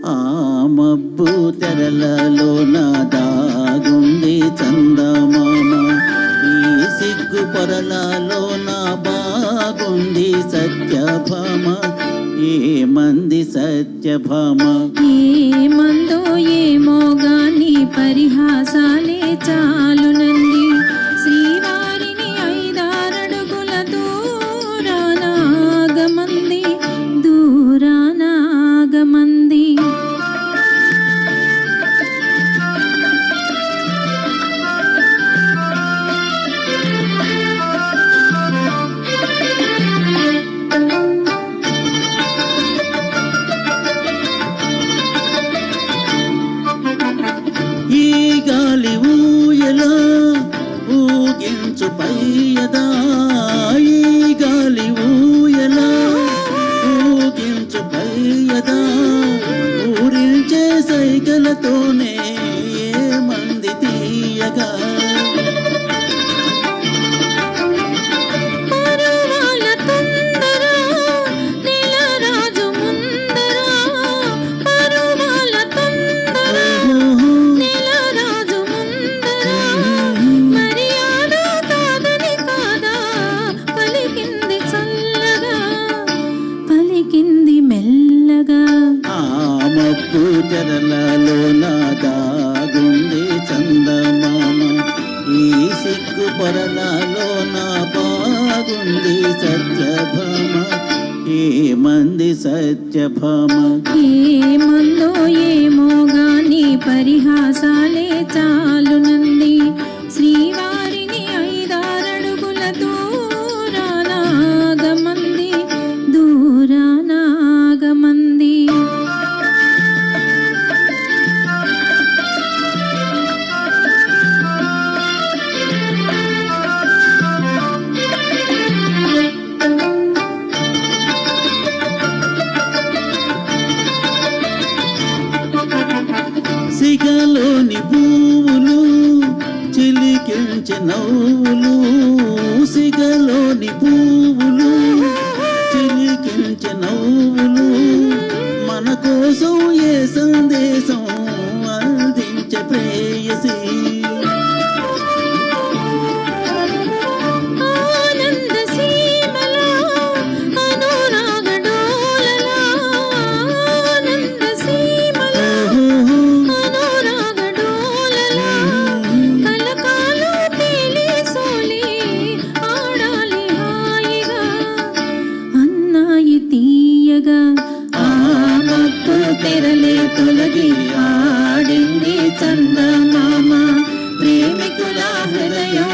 ఆ మబ్బు తెరలలో నా దాగుంది చందమామ, ఈ సిగ్గు పొరలలో నా బాగుంది సత్యభామ. ఏమంది సత్యభామ? ఏమందో ఏమో గాని పరిహాసాలే చాలునంది. శ్రీవారిని 5-6 అడుగుల దూరానాగమంది, దూరానాగమంది. ఈ గాలి ఊయలా ఊగించు పయ్యదా, ఈ గాలి ఊయలా ఊగించు పయ్యదా, ఊరించే సైగలతోనే ఏమంది తీయగా. మబ్బు తెరలలో నా దాగుంది చందమామ, ఈ సిగ్గు పొరలలో నా బాగుంది సత్యభామ. ఏమంది సత్యభామ? ఏమందో ఏమో గాని పరిహాసాలే చాలునంది. శ్రీవారిని 5-6 అడుగుల దూరానాగమంది, దూరానాగమంది. సిగలోని పువ్వులు చిలికించే నవ్వులు, సిగలోని పువ్వులు చిలికించే నవ్వులు, మన కోసం ఏ సందేశం అందించే ప్రేయసి. తెరలే తొలగి ఆడింది చందమామ, ప్రేమికుల హృదయం